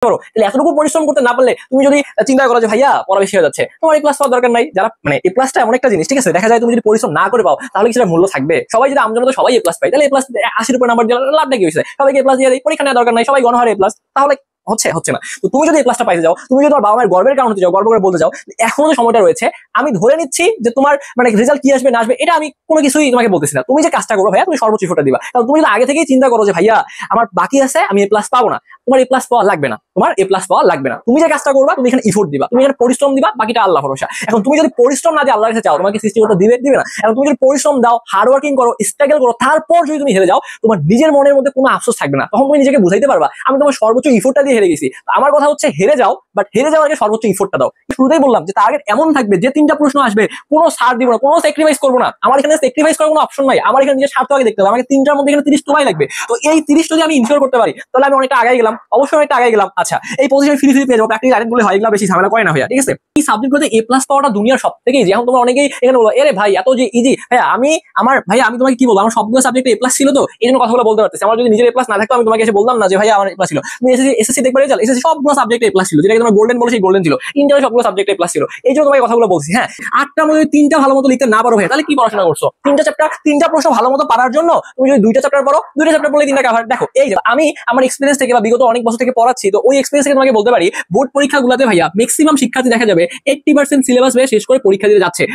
পারো, তাহলে এতটুকু পরিশ্রম করতে না পারলে তুমি যদি চিন্তা করো যে ভাইয়া পড়া বেশি হয়ে যাচ্ছে, তোমার এই প্লাস পাওয়ার দরকার নাই। যারা মানে এই প্লাসটা এমন একটা জিনিস, ঠিক আছে, দেখা যায় তুমি যদি পরিশ্রম না করে পাও তাহলে কি সেটা মূল্য থাকবে? সবাই যদি আমজনতা তো সবাই এ প্লাস পাই, তাহলে এ প্লাস 80 উপর নাম্বার দিয়ে লাভটা কি হয়েছে? সবাইকে এ প্লাস দিয়ে দেয়, পরীক্ষা নেওয়ার দরকার নাই, সবাই গণহারে এ প্লাস, তাহলে হচ্ছে না। তো তুমি যদি এই প্লাসটা পাইতে যাও, তুমি যদি তোমার বাবা মায়ের গর্বের কারণ হতে যাও, গর্ব করে বলতে যাও, এখনো যে সময়টা রয়েছে, আমি ধরে নিচ্ছি যে তোমার মানে রেজাল্ট কি আসবে না আসবে এটা আমি কোনো কিছুই তোমাকে বলতেছি না। তুমি যে কাজটা করো ভাইয়া, তুমি সর্বোচ্চ এফোর্টটা দিবা। কারণ তুমি যদি আগে থেকেই চিন্তা করো যে ভাইয়া আমার বাকি আছে, আমি এ প্লাস পাবো না, তোমার এ প্লাস পাওয়া লাগবে না, তোমার এ প্লাস পাওয়া লাগবে না। তুমি যে কাজটা করবা, তুমি এখানে ইফোর্ট দিবা, তুমি এখানে পরিশ্রম দিবা, বাকিটা আল্লাহ ভরসা। এখন তুমি যদি পরিশ্রম না দিয়ে আল্লাহর কাছে চাও, তোমাকে সৃষ্টিকর্তা দিবে না। এখন তুমি যদি পরিশ্রম দাও, হার্ড ওয়ার্কিং করো, স্ট্রাগল করো, তারপর যদি তুমি হেরে যাও, তোমার নিজের মনের মধ্যে কোনো আফসোস থাকবে না। তখন তুমি নিজেকে বুঝাইতে পারবা আমি তোমার সর্বোচ্চ ইফোর্টটা দিয়ে হেরে গেছি। আমার কথা হচ্ছে হেরে যাও, বাট হেরে যাওয়ার আগে সর্বোচ্চ ইফোর্টটা দাও। শুরুতেই বললাম যে টার্গেট এমন থাকবে যে 3টা প্রশ্ন আসবে, কোনো ছাড় দিব না, কোনো স্যাক্রিফাইস করবো না। আমার এখানে স্যাক্রিফাইস করার কোনো অপশন নাই, আমার এখানে নিজের স্বার্থ আগে দেখতে হবে। আমাকে 3টার মধ্যে এখানে 30 সময় লাগবে। তো এই 30 যদি আমি ইনশিওর করতে পারি, তাহলে আমি অনেকটা আগে গেলাম, অবশ্যই অনেকটা আগে গেলাম। আচ্ছা, এই পজিশন ফ্রি পেয়ে যাবো, প্র্যাকটিস আরেক বলে হয়, এগুলো বেশি ঝামেলা করে না ভাইয়া, ঠিক আছে। এই সাবজেক্টগুলোতে এ প্লাস পাওয়াটা দুনিয়ার সবথেকে ইজি। এখন তোমরা অনেকেই এখানে বলো এরে ভাই এত যে ইজি, ভাইয়া আমি তোমাকে কি বলবো, আমার সবগুলো সাবজেক্টে এ প্লাস ছিল, তো এই জন্য কথাগুলো বলতে পারতেছি। আমার যদি নিজের এ প্লাস না থাকতো আমি তোমাকে এসে বললাম না যে ভাইয়া আমার এ প্লাস ছিল। তুমি এসএসসি দেখবে রেজাল্ট, এসএসসি সবগুলো সাবজেক্টে এ প্লাস ছিল, যেটা তোমার গোল্ডেন বলে সেই গোল্ডেন ছিল, ইন্টারে সবগুলো সাবজেক্টে এ প্লাস ছিল। এই জন্য তোমাকে কথাগুলো বলছি। হ্যাঁ, 8টার মধ্যে 3টা ভালো মতো লিখতে না পারো ভাই, তাহলে কি পড়াশোনা করছো? 3টা চ্যাপ্টার 3টা প্রশ্ন ভালো মতো পারার জন্য তুমি যদি 2টা চ্যাপ্টার পড়ো, 2টা চ্যাপ্টার পড়লে 3টা কভার। দেখো এই আমি আমার এক্সপেরিয়েন্স থেকে বা বিগত অনেক বছর থেকে পড়াচ্ছি, তো ওই এক্সপেরিয়েন্স থেকে তোমাকে বলতে পারি বোর্ড পরীক্ষাগুলোতে ভাইয়া ম্যাক্সিমাম শিক্ষার্থী দেখা যাবে 80% সিলেবাস বেশ শেষ করে পরীক্ষা দিতে যাচ্ছে।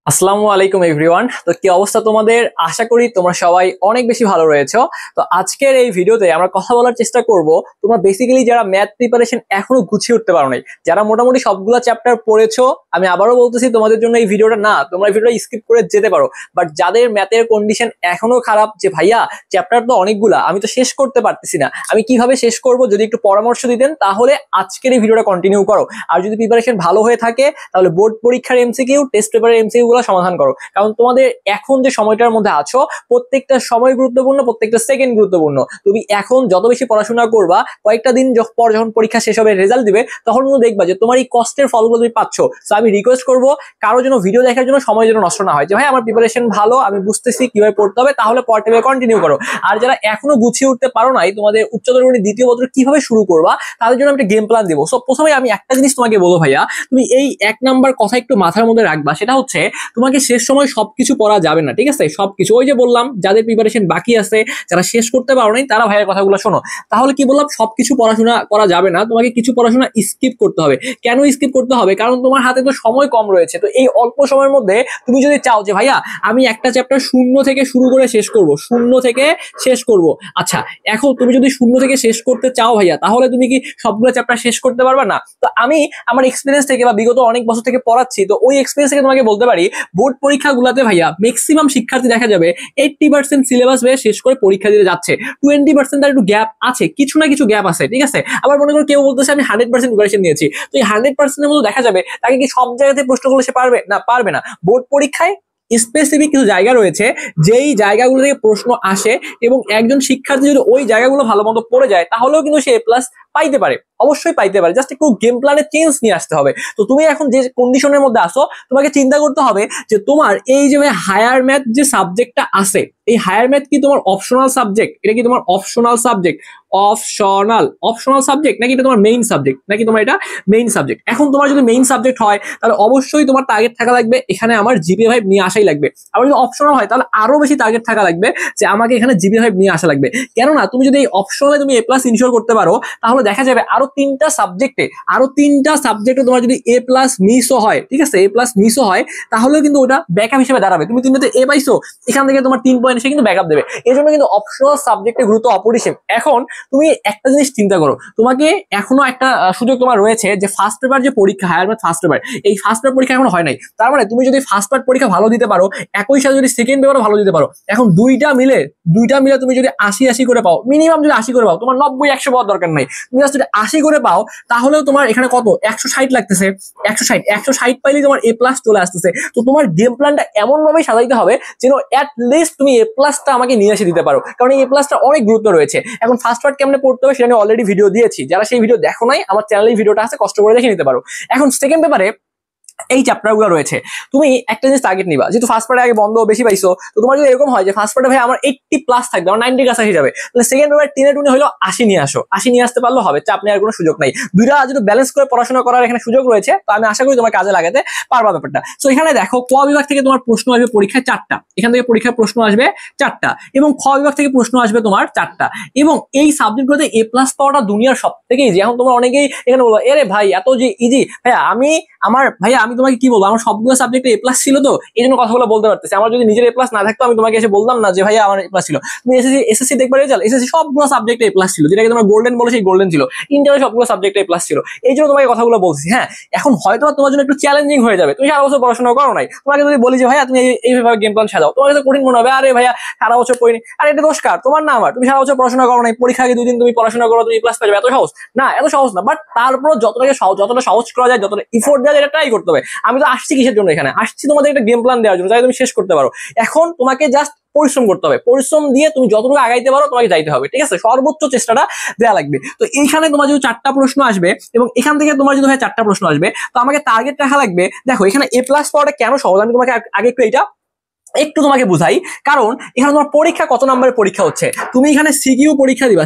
আসসালামু আলাইকুম এভরিওয়ান। তো কি অবস্থা তোমাদের? আশা করি তোমরা সবাই অনেক বেশি ভালো রয়েছো। তো আজকের এই ভিডিওতে আমরা কথা বলার চেষ্টা করব তোমরা বেসিক্যালি যারা ম্যাথ প্রিপারেশন এখনো গুছিয়ে উঠতে পারো নাই, যারা মোটামুটি সবগুলো চ্যাপ্টার পড়েছো, আমি আবারও বলতেছি তোমাদের জন্য এই ভিডিওটা না, তোমরা এই ভিডিওটা স্কিপ করে যেতে পারো। বাট যাদের ম্যাথের কন্ডিশন এখনো খারাপ, যে ভাইয়া চ্যাপ্টার তো অনেকগুলা, আমি তো শেষ করতে পারতেছি না, আমি কিভাবে শেষ করব, যদি একটু পরামর্শ দিতেন তাহলে আজকের এই ভিডিওটা কন্টিনিউ করো। আর যদি প্রিপারেশন ভালো হয়ে থাকে তাহলে বোর্ড পরীক্ষার এমসিকিউ, টেস্ট পেপারের এমসিকিউ সমাধান করো। কারণ তোমাদের এখন যে সময়টার মধ্যে আছো, প্রত্যেকটা সময় গুরুত্বপূর্ণ, প্রত্যেকটা সেকেন্ড গুরুত্বপূর্ণ। তুমি এখন যত বেশি পড়াশোনা করবা, কয়েকটা দিন পর যখন পরীক্ষা শেষ হবে, রেজাল্ট দিবে, তখন কিন্তু দেখবা যে তোমার এই কষ্টের ফলগুলো তুমি পাচ্ছ। সো আমি রিকোয়েস্ট করবো কারো জন্য ভিডিও দেখার জন্য সময় যেন নষ্ট না হয়, যে ভাই আমার প্রিপারেশন ভালো, আমি বুঝতেছি কিভাবে পড়তে হবে, তাহলে পড়তে কন্টিনিউ করো। আর যারা এখনো গুছিয়ে উঠতে পারো নাই, তোমাদের উচ্চতর দ্বিতীয় পত্র কিভাবে শুরু করবা, তাদের জন্য আমি একটা গেম প্ল্যান দিব। সো প্রথমে আমি একটা জিনিস তোমাকে বলবো ভাইয়া, তুমি এই 1 নাম্বার কথা একটু মাথার মধ্যে রাখবা, সেটা হচ্ছে তোমাকে শেষ সময় সবকিছু পড়া যাবে না, ঠিক আছে। সবকিছু ওই যে বললাম, যাদের প্রিপারেশন বাকি আছে, যারা শেষ করতে পারো নাই, তারা ভাইয়ের কথাগুলো শোনো। তাহলে কি বললাম, সবকিছু পড়াশোনা করা যাবে না, তোমাকে কিছু পড়াশোনা স্কিপ করতে হবে। কেন স্কিপ করতে হবে? কারণ তোমার হাতে তো সময় কম রয়েছে। তো এই অল্প সময়ের মধ্যে তুমি যদি চাও যে ভাইয়া আমি একটা চ্যাপ্টার 0 থেকে শুরু করে শেষ করব, 0 থেকে শেষ করব, আচ্ছা এখন তুমি যদি 0 থেকে শেষ করতে চাও ভাইয়া, তাহলে তুমি কি সবগুলো চ্যাপ্টার শেষ করতে পারবে না? তো আমি আমার এক্সপিরিয়েন্স থেকে বা বিগত অনেক বছর থেকে পড়াচ্ছি, তো ওই এক্সপিরিয়েন্স থেকে তোমাকে বলতে পারি বোর্ড পরীক্ষাগুলোতে ভাইয়া ম্যাক্সিমাম শিক্ষার্থী দেখা যাবে 80% সিলেবাস বেশ শেষ করে পরীক্ষা দিতে যাচ্ছে। 20% তার একটু গ্যাপ আছে, কিছু না কিছু গ্যাপ আছে, ঠিক আছে। আবার মনে করো কেউ বলতেছে আমি 100% প্রিপারেশন নিয়েছি, তো এই 100% এর মধ্যে দেখা যাবে তাকে কি সব জায়গাতে প্রশ্নগুলো সে পারবে না। বোর্ড পরীক্ষায় স্পেসিফিক কিছু জায়গা রয়েছে, যেই জায়গাগুলো থেকে প্রশ্ন আসে, এবং একজন শিক্ষার্থী যদি ওই জায়গাগুলো ভালো মতো পড়ে যায়, তাহলেও কিন্তু সে এ প্লাস পাইতে পারে, অবশ্যই পাইতে পারে। জাস্ট একটু গেম প্ল্যানে চেঞ্জ নিয়ে আসতে হবে। তো তুমি এখন যে কন্ডিশনের মধ্যে আসো, তোমাকে চিন্তা করতে হবে যে তোমার এই যে হায়ার ম্যাথ যে সাবজেক্টটা আছে, এই হায়ার ম্যাথ কি তোমার অপশনাল সাবজেক্ট? এটা কি তোমার অপশনাল সাবজেক্ট? অপশনাল সাবজেক্ট, নাকি এটা তোমার মেইন সাবজেক্ট, নাকি তোমার এটা মেইন সাবজেক্ট? এখন তোমার যদি মেইন সাবজেক্ট হয়, তাহলে অবশ্যই তোমার টার্গেট থাকা লাগবে এখানে আমার জিপিএ 5 নিয়ে আসাই লাগবে। আবার যদি অপশনাল হয়, তাহলে আরো বেশি টার্গেট থাকা লাগবে যে আমাকে এখানে জিপিএ 5 নিয়ে আসা লাগবে। কেননা তুমি যদি এই অপশনালে তুমি এ প্লাস ইনশিওর করতে পারো, তাহলে দেখা যাবে আরো 3টা সাবজেক্টে তোমার যদি এ প্লাস মিসও হয়, ঠিক আছে, এ প্লাস মিসও হয়, তাহলেও কিন্তু ওটা ব্যাকআপ হিসেবে দাঁড়াবে। তুমি 3টাতে এ পাইছো, এখান থেকে তোমার 3 পয়েন্ট সে কিন্তু ব্যাকআপ দেবে। এই জন্য কিন্তু অপশনাল সাবজেক্টের গুরুত্ব অপরিসীম। এখন তুমি একটা জিনিস চিন্তা করো, তোমাকে এখনো একটা সুযোগ তোমার রয়েছে যে ফার্স্ট পেপার যে পরীক্ষা, হায়ার ম্যাথ ফার্স্ট পেপার, এই ফার্স্ট পেপার পরীক্ষা এখনো হয় নাই। তার মানে তুমি যদি ফার্স্ট পেপার পরীক্ষা ভালো দিতে পারো, একই সাথে যদি সেকেন্ড পেপারও ভালো দিতে পারো, এখন দুইটা মিলে তুমি যদি 80 করে পাও, মিনিমাম যদি 80 করে পাও, তোমার 90-100 পাওয়ার দরকার নাই, তুমি জাস্ট যদি 80 করে পাও, তাহলেও তোমার এখানে কত 160 লাগতেছে, 160 পাইলেই তোমার এ প্লাস চলে আসতেছে। তো তোমার গেম প্ল্যানটা এমন ভাবে সাজাইতে হবে যেন অ্যাট লিস্ট তুমি এ প্লাসটা আমাকে নিয়ে এসে দিতে পারো, কারণ এই এ প্লাসটা অনেক গুরুত্ব রয়েছে। এখন ফার্স্ট পার্ট কেমনে পড়তে হবে সেটা আমি অলরেডি ভিডিও দিয়েছি, যারা সেই ভিডিও দেখো নাই আমার চ্যানেলে ভিডিওটা আছে, কষ্ট করে দেখে নিতে পারো। এখন সেকেন্ড পেপারে এই চ্যাপ্টারগুলো রয়েছে, তুমি একটা জিনিস টার্গেট নিবা, যেহেতু ফার্স্ট পার্টে আগে বন্ধ বেশি পাইছো, তো তোমার যদি এরকম হয় যে ফার্স্ট পার্টে ভাই আমার 80+ থাকবে, আমার 90 কাছে যাবে, তাহলে সেকেন্ড পেপার 10-20 হলো 80 নিয়ে আসো, 80 নিয়ে আসতে পারলেও হবে, চাপ নেওয়ার কোনো সুযোগ নাই। দুইটা যদি ব্যালেন্স করে পড়াশোনা করার এখানে সুযোগ রয়েছে, তো আমি আশা করি তোমার কাজে লাগাতে পারবা ব্যাপারটা। তো এখানে দেখো ক বিভাগ থেকে তোমার প্রশ্ন আসবে পরীক্ষায় 4টা, এখান থেকে পরীক্ষায় প্রশ্ন আসবে 4টা, এবং খ বিভাগ থেকে প্রশ্ন আসবে তোমার 4টা, এবং এই সাবজেক্টগুলোতে A+ পাওয়াটা দুনিয়ার সব থেকে ইজি। এখন তোমরা অনেকেই এখানে বলো এরে ভাই এত যে ইজি, ভাইয়া আমি তোমাকে কি বলবো, আমার সবগুলো সাবজেক্টে A+ ছিল, তো এই জন্য কথাগুলো বলতে পারতেছি। আমার যদি নিজের A+ না থাকতো আমি তোমাকে এসে বলতাম না যে ভাইয়া আমার A+ ছিল। তুমি এসএসসি দেখবে রেজাল্ট, এসএসসি সবগুলো সাবজেক্টে A+ ছিল, যেটাকে তোমরা গোল্ডেন বলো সেই গোল্ডেন ছিল, ইন্টারে সবগুলো সাবজেক্টে A+ ছিল। এই জন্য তোমাকে কথাগুলো বলছি। হ্যাঁ, এখন হয়তো তোমার জন্য একটু চ্যালেঞ্জিং হয়ে যাবে, তুমি সারা বছর পড়াশোনা করো নাই, তোমাকে যদি বলি যে ভাইয়া তুমি এইভাবে গেম প্ল্যান সাজাও, তোমার কাছে কঠিন মনে হবে, আরে ভাইয়া সারা বছর পড়িনি, আর এটা দোষ কার, তোমার না আমার? তুমি সারা বছর পড়াশোনা করো নাই, পরীক্ষা আগে 2 দিন তুমি পড়াশোনা করো, তুমি A+ পেয়ে যাবে, এত সহজ না? এত সহজ না, বাট তারপর যতটা সহজ করা যায়, যতটা ইফোর্ট দেওয়া যায়, এটা ট্রাই করতে হবে। আমি তো আসছি কিসের জন্য? এখানে আসছি তোমাদের একটা গেম প্ল্যান দেওয়ার জন্য, যাতে তুমি শেষ করতে পারো। এখন তোমাকে জাস্ট পরিশ্রম করতে হবে, পরিশ্রম দিয়ে তুমি যতটুকু আগাইতে পারো তোমাকে যাইতে হবে, ঠিক আছে? সর্বোচ্চ চেষ্টাটা দেওয়া লাগবে। তো এইখানে তোমার যদি 4টা প্রশ্ন আসবে, এবং এখান থেকে তোমার যদি 4টা প্রশ্ন আসবে, তো আমাকে টার্গেট রাখা লাগবে। দেখো এখানে A+ পাওয়াটা কেন সহজ, আমি তোমাকে আগে একটু তোমাকে বুঝাই। কারণ এখানে তোমার পরীক্ষা কত নম্বরের পরীক্ষা হচ্ছে, তুমি এখানে সিকিউ পরীক্ষা দিবা,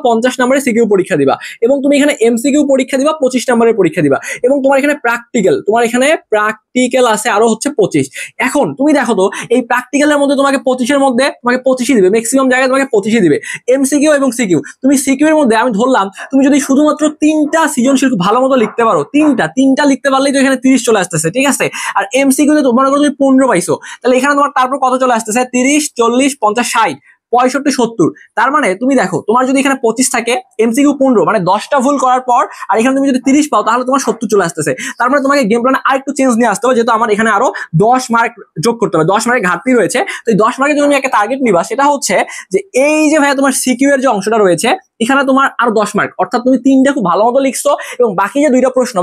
50 নম্বরের সিকিউ পরীক্ষা দিবা, এবং তুমি এখানে এমসিকিউ পরীক্ষা দিবা 25 নম্বরের পরীক্ষা দিবা, এবং তোমার এখানে প্র্যাকটিক্যাল আছে আরো হচ্ছে 25। এখন তুমি দেখো তো, এই প্র্যাকটিক্যালের মধ্যে তোমাকে 25-এর মধ্যে তোমাকে 25ই দিবে, ম্যাক্সিমাম জায়গায় তোমাকে 25ই দিবে। এমসিকিউ এবং সিকিউ, তুমি সিকিউ এর মধ্যে আমি ধরলাম তুমি যদি শুধুমাত্র 3টা সৃজনশীল ভালো মতো লিখতে পারো, তিনটা লিখতে পারলেই তো এখানে 30 চলে আসতেছে, ঠিক আছে? আর এমসিকিউ তে মনে করো তুমি 15 পাইছো, তাহলে এখানে তোমার তারপর কত চলে আসতেছে? 30, 40, 50, 60, 65, 70। তার মানে তুমি দেখো, তোমার যদি এখানে 25 থাকে, এমসিকিউ 15, মানে 10টা ভুল করার পর, আর এখানে তুমি যদি 30 পাও, তাহলে তোমার 70 চলে আসতেছে। তার মানে তোমাকে গেম প্ল্যানে আরেকটু চেঞ্জ নিয়ে আসতে হবে, যেহেতু আমার এখানে আরো 10 মার্ক যোগ করতে হবে, 10 মার্কের ঘাটতি রয়েছে। তো এই 10 মার্কের জন্য তুমি একটা টার্গেট নিবা, সেটা হচ্ছে যে এই যে ভাইয়া তোমার সিকিউ এর যে অংশটা রয়েছে, এখানে তোমার আরো 10 মার্ক, অর্থাৎ তুমি 3টা খুব ভালো মতো লিখছো, এবং বাকি যে দুইটা প্রশ্ন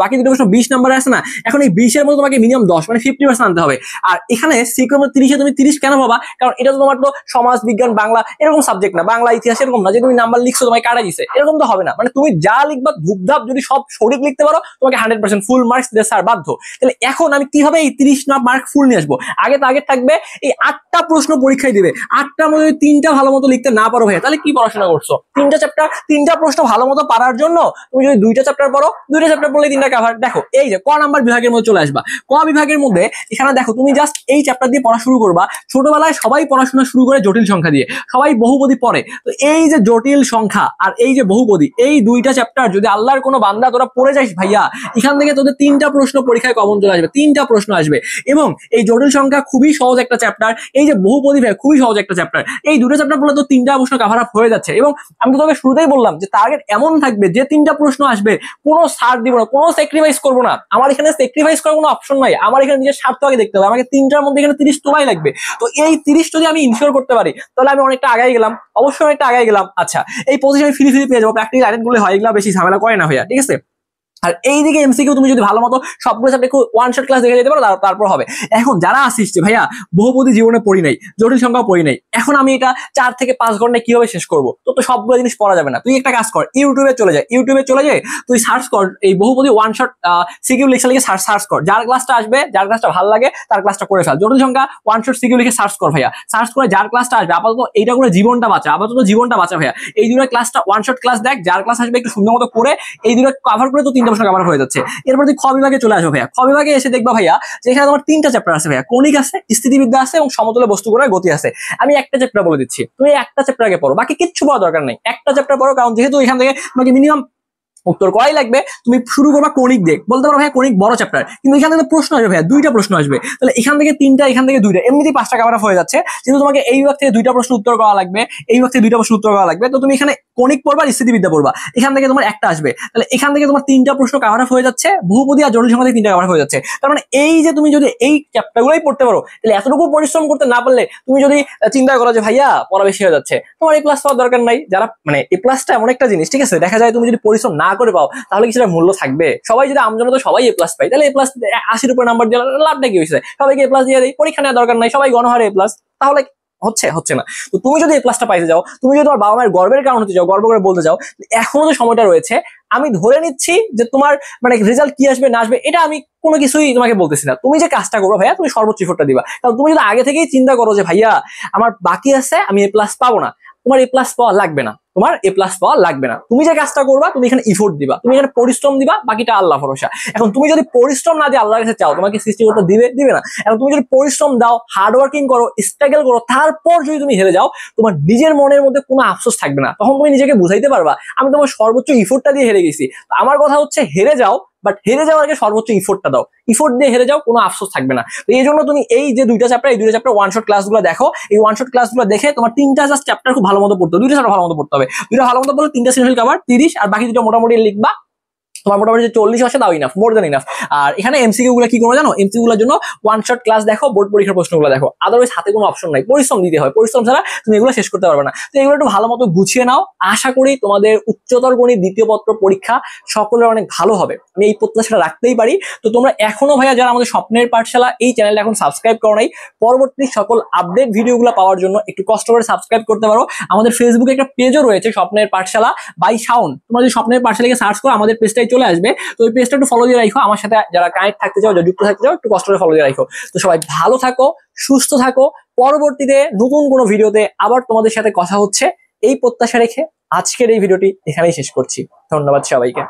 20 নম্বরে আছে না, এখন এই 20-এর মধ্যে তোমাকে মিনিমাম 10 মানে 50% আনতে হবে। আর এখানে সিকিউর মধ্যে 30-এ তুমি 30 কেন পাবা? কারণ এটা তো তোমার তো সমাজ বিজ্ঞান, বাংলা এরকম সাবজেক্ট না, বাংলা ইতিহাস এরকম না যে তুমি নাম্বার লিখছো তোমাকে কাটা দিছে, এরকম তো হবে না। মানে তুমি যা লিখবা ধুপধাপ যদি সব সঠিক লিখতে পারো, তোমাকে 100% ফুল মার্কস দিয়ে স্যার বাধ্য। তাহলে এখন আমি কিভাবে এই 30 মার্ক ফুল নিয়ে আসবো? আগে থাকবে এই 8টা প্রশ্ন পরীক্ষায় দিবে, 8টার মধ্যে 3টা ভালো মতো লিখতে না পারো ভাই, তাহলে কি পড়াশোনা করছো? 3টা চ্যাপ্টার, 3টা প্রশ্ন ভালো মতো পারার জন্য তুমি যদি 2টা চ্যাপ্টার পড়ো, 2টা চ্যাপ্টার পড়লে 3টা কভার। দেখো এই যে ক নাম্বার বিভাগের মধ্যে চলে আসবা, ক বিভাগের মধ্যে এখানে দেখো তুমি জাস্ট এই চ্যাপ্টার দিয়ে পড়া শুরু করবা। ছোটবেলায় সবাই পড়াশোনা শুরু করে জটিল সংখ্যা দিয়ে, সবাই বহুপদী পড়ে, তো এই যে জটিল সংখ্যা আর এই যে বহুপদী, এই 2টা চ্যাপ্টার যদি আল্লাহর কোনো বান্দা তোরা পড়ে যাইস ভাইয়া, এখান থেকে তোদের 3টা প্রশ্ন পরীক্ষায় কমন চলে আসবে, 3টা প্রশ্ন আসবে। এবং এই জটিল সংখ্যা খুবই সহজ একটা চ্যাপ্টার, এই যে বহুপদী ভাই খুবই সহজ একটা চ্যাপ্টার, এই 2টা চ্যাপ্টার পড়লে তো 3টা প্রশ্ন কভার আপ হয়ে যাচ্ছে। এবং আমি তো তোকে শুরুতেই বললাম যে টার্গেট এমন থাকবে যে 3টা প্রশ্ন আসবে, কোনো ছাড় দিব না, কোনো স্যাক্রিফাইস করবো না। আমার এখানে স্যাক্রিফাইস করার কোনো অপশন নাই, আমার এখানে নিজের স্বার্থ আগে দেখতে হবে। আমাকে 3টার মধ্যে এখানে 30 তোলাই লাগবে। তো এই 30 যদি আমি ইনশিওর করতে পারি, তাহলে আমি অনেকটা আগাই গেলাম, অবশ্যই অনেকটা আগাই গেলাম। আচ্ছা, এই পজিশন আমি ফ্রি পেয়ে যাবো, প্র্যাকটিক্যাল আইটেম গুলো হয়, এগুলো বেশি ঝামেলা করে না ভাইয়া, ঠিক আছে? আর এইদিকে এমসিকিউ তুমি যদি ভালো মতো সবগুলো সাবজেক্ট ওয়ান শট ক্লাস দেখে যেতে পারো, তারপর হবে। এখন যারা আসিস যে ভাইয়া বহুপদী জীবনে পড়ি নাই, জটিল সংখ্যাও পড়ি নাই, এখন আমি এটা 4 থেকে 5 ঘন্টায় কিভাবে শেষ করবো? তো সবগুলো জিনিস পড়া যাবে না। তুই একটা কাজ কর, ইউটিউবে চলে যায়, তুই সার্চ কর এই বহুপদী ওয়ান শট সিকিউ লিখে সার্চ কর, যার ক্লাসটা আসবে, যার ক্লাসটা ভালো লাগে তার ক্লাসটা করে ফেল। জটিল সংখ্যা ওয়ান শট সিকিউ লিখে সার্চ কর ভাইয়া, সার্চ করে যার ক্লাসটা আসবে, আপাতত এইটা করে জীবনটা বাঁচা ভাইয়া। এই 2টা ক্লাসটা ওয়ান শট ক্লাস দেখ, যার ক্লাস আসবে একটু সুন্দর মতো করে এই 2টা কভার করে তো 3টা প্রশ্ন কভার হয়ে যাচ্ছে। এরপর তুই খ বিভাগে চলে আসো ভাইয়া, খ বিভাগে এসে দেখবা ভাইয়া যে এখানে তোমার 3টা চ্যাপ্টার আছে ভাইয়া, কণিক আছে, স্থিতিবিদ্যা আছে, এবং সমতলে বস্তু গণনার গতি আছে। আমি একটা চ্যাপ্টার বলে দিচ্ছি, তুমি একটা চ্যাপ্টার আগে পড়ো, বাকি কিচ্ছু পড়ার দরকার নেই, একটা চ্যাপ্টার পড়ো। কারণ যেহেতু এখান থেকে তোমাকে মিনিমাম উত্তর করাই লাগবে, তুমি শুরু করবা কণিক দেখ, বলতে পারো ভাই কণিক বড় চ্যাপ্টার, কিন্তু এখান থেকে প্রশ্ন আসবে ভাইয়া, 2টা প্রশ্ন আসবে, তাহলে এখান থেকে 3টা, এখান থেকে 2টা, এমনিতেই 5টা কভার হয়ে যাচ্ছে। কিন্তু তোমাকে এই বিভাগ থেকে 2টা প্রশ্ন উত্তর করা লাগবে, এই বিভাগ থেকে 2টা প্রশ্ন উত্তর করা লাগবে। তো তুমি এখানে কণিক পড়বা, স্থিতিবিদ্যা পড়বা, এখান থেকে তোমার একটা আসবে, তাহলে এখান থেকে তোমার 3টা প্রশ্ন কভার হয়ে যাচ্ছে, বহুপদী আর জটিল সংখ্যা থেকে 3টা কভার হয়ে যাচ্ছে। তার মানে এই যে তুমি যদি এই চ্যাপ্টারগুলোই পড়তে পারো, তাহলে এতটুকু পরিশ্রম করতে না পারলে, তুমি যদি চিন্তা করো যে ভাইয়া পড়া বেশি হয়ে যাচ্ছে, তোমার A+ পাওয়ার দরকার নাই। যারা মানে A+টা এমন একটা জিনিস, ঠিক আছে, দেখা যায় তুমি যদি পরিশ্রম না করে পাও, তাহলে সেটা মূল্য থাকবে? সবাই যদি আমজনতা সবাই A+ পাই, তাহলে A+ 80-র উপর নাম্বার দিয়ে লাভটা কি হয়েছে? সবাইকে A+ দিয়ে দেয়, পরীক্ষা নেওয়ার দরকার নাই, সবাই গণহারে A+, তাহলে হচ্ছে না। তো তুমি যদি এ প্লাসটা পাইতে যাও, তুমি যদি তোমার বাবা মায়ের গর্বের কারণ হতে যাও, গর্ব করে বলতে যাও, এখনো যে সময়টা রয়েছে, আমি ধরে নিচ্ছি যে তোমার মানে রেজাল্ট কি আসবে না আসবে এটা আমি কোনো কিছুই তোমাকে বলতেছি না। তুমি যে কাজটা করবো ভাইয়া, তুমি সর্বোচ্চ এফোর্টটা দিবা। কারণ তুমি যদি আগে থেকেই চিন্তা করো যে ভাইয়া আমার বাকি আছে, আমি এ প্লাস পাবো না, তোমার এ প্লাস পাওয়া লাগবে না, তোমার এ প্লাস পাওয়া লাগবে না। তুমি যে কাজটা করবা, তুমি এখানে ইফোর্ট দিবা, তুমি এখানে পরিশ্রম দিবা, বাকিটা আল্লাহ ভরসা। এখন তুমি যদি পরিশ্রম না দিয়ে আল্লাহর কাছে চাও, তোমাকে সৃষ্টিকর্তা দিবে না। এখন তুমি যদি পরিশ্রম দাও, হার্ড ওয়ার্কিং করো, স্ট্রাগল করো, তারপর যদি তুমি হেরে যাও, তোমার নিজের মনের মধ্যে কোনো আফসোস থাকবে না। তখন তুমি নিজেকে বুঝাইতে পারবা আমি তোমার সর্বোচ্চ ইফোর্টটা দিয়ে হেরে গেছি। আমার কথা হচ্ছে হেরে যাও, বাট হেরে যাওয়ার আগে সর্বোচ্চ ইফোর্টটা দাও, ইফোর্ট দিয়ে হেরে যাও, কোনো আফসোস থাকবে না। তো এই জন্য তুমি এই যে দুইটা চ্যাপ্টার ওয়ান শট ক্লাসগুলো দেখো, এই ওয়ান শট ক্লাসগুলো দেখে তোমার 3টা জাস্ট চ্যাপ্টার খুব ভালো মতো পড়তে হবে, 2টা চ্যাপ্টার ভালো মতো পড়তে হবে। 2টা ভালো মতো বলে 3টা সিরিয়াল কভার 30, আর বাকি 2টা মোটামুটি লিখবা। তোমার মোটামুটি যে 40 আসে তাও ইনাফ, মোর দেন ইনাফ। আর এখানে এমসিকিউ গুলো কি করো জানো? এমসিকিউ গুলোর জন্য ওয়ান শট ক্লাস দেখো, বোর্ড পরীক্ষার প্রশ্নগুলো দেখো, আদারওয়াইজ হাতে কোনো অপশন নাই, পরিশ্রম দিতে হয়, পরিশ্রম ছাড়া তুমি এগুলো শেষ করতে পারবে না। তো এগুলো একটু ভালো মতো গুছিয়ে নাও, আশা করি তোমাদের উচ্চতর গণিত দ্বিতীয় পত্র পরীক্ষা সকলের অনেক ভালো হবে, আমি এই প্রত্যাশাটা রাখতেই পারি। তো তোমরা এখনো ভাইয়া যারা আমাদের স্বপ্নের পাঠশালা এই চ্যানেলটা এখন সাবস্ক্রাইব করো নাই, পরবর্তী সকল আপডেট ভিডিওগুলো পাওয়ার জন্য একটু কষ্ট করে সাবস্ক্রাইব করতে পারো। আমাদের ফেসবুকে একটা পেজও রয়েছে, স্বপ্নের পাঠশালা বাই শাওন। তোমরা যদি স্বপ্নের পাঠশালাকে সার্চ করো, আমাদের পেজটাই চলে আসবে। তো ওই পেজটা একটু ফলো দিয়ে রাখো, আমার সাথে যারা কানেক্ট থাকতে চাও, যারা যুক্ত থাকতে চাও, একটু কষ্ট করে ফলো দিয়ে রাখো। তো সবাই ভালো থাকো, সুস্থ থাকো, পরবর্তীতে নতুন কোনো ভিডিওতে আবার তোমাদের সাথে কথা হচ্ছে এই প্রত্যাশা রেখে আজকের এই ভিডিওটি এখানেই শেষ করছি। ধন্যবাদ সবাইকে।